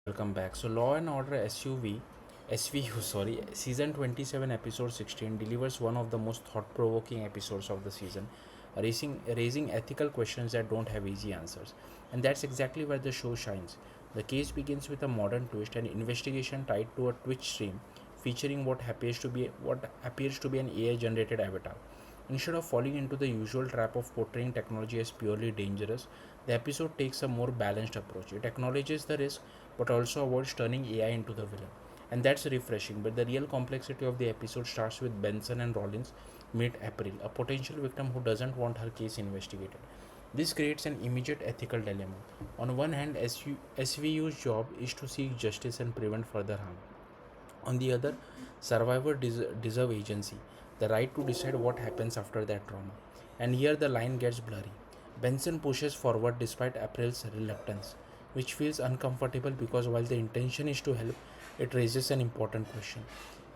Welcome back. So, Law and Order SVU, season 27, episode 16 delivers one of the most thought-provoking episodes of the season, raising ethical questions that don't have easy answers. And that's exactly where the show shines. The case begins with a modern twist, an investigation tied to a Twitch stream featuring what appears to be an AI-generated avatar. Instead of falling into the usual trap of portraying technology as purely dangerous, the episode takes a more balanced approach. It acknowledges the risk but also avoids turning AI into the villain. And that's refreshing, but the real complexity of the episode starts with Benson and Rollins meet April, a potential victim who doesn't want her case investigated. This creates an immediate ethical dilemma. On one hand, SVU's job is to seek justice and prevent further harm. On the other, survivors deserve agency, the right to decide what happens after that trauma. And here the line gets blurry. Benson pushes forward despite April's reluctance, which feels uncomfortable because while the intention is to help, it raises an important question.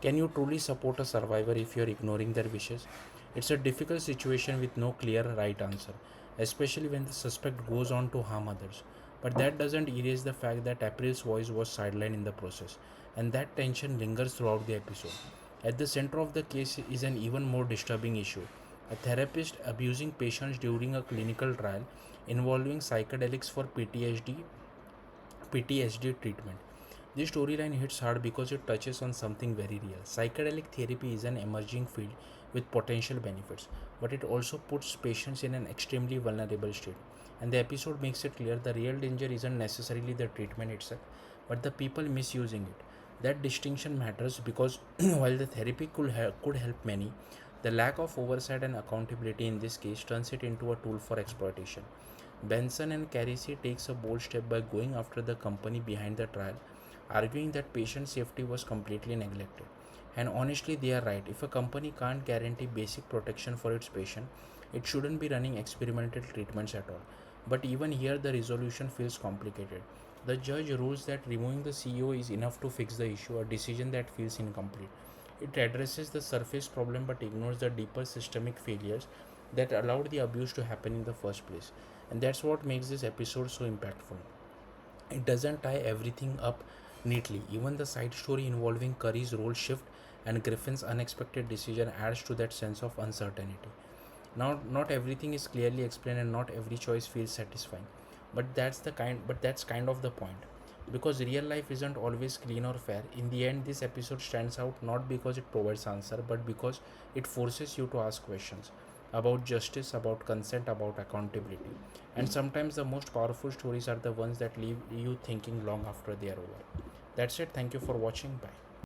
Can you truly support a survivor if you're ignoring their wishes? It's a difficult situation with no clear right answer, especially when the suspect goes on to harm others. But that doesn't erase the fact that April's voice was sidelined in the process, and that tension lingers throughout the episode. At the center of the case is an even more disturbing issue: a therapist abusing patients during a clinical trial involving psychedelics for PTSD treatment. This storyline hits hard because it touches on something very real. Psychedelic therapy is an emerging field with potential benefits, but it also puts patients in an extremely vulnerable state. And the episode makes it clear the real danger isn't necessarily the treatment itself, but the people misusing it. That distinction matters because while the therapy could help many, the lack of oversight and accountability in this case turns it into a tool for exploitation. Benson and Carisi takes a bold step by going after the company behind the trial, arguing that patient safety was completely neglected. And honestly, they are right. If a company can't guarantee basic protection for its patient, it shouldn't be running experimental treatments at all. But even here, the resolution feels complicated. The judge rules that removing the CEO is enough to fix the issue, a decision that feels incomplete. It addresses the surface problem but ignores the deeper systemic failures that allowed the abuse to happen in the first place. And that's what makes this episode so impactful. It doesn't tie everything up neatly. Even the side story involving Curry's role shift and Griffin's unexpected decision adds to that sense of uncertainty. Now, not everything is clearly explained and not every choice feels satisfying. But that's kind of the point. Because real life isn't always clean or fair. In the end, this episode stands out not because it provides answer, but because it forces you to ask questions about justice, about consent, about accountability. And sometimes the most powerful stories are the ones that leave you thinking long after they are over. That's it. Thank you for watching. Bye.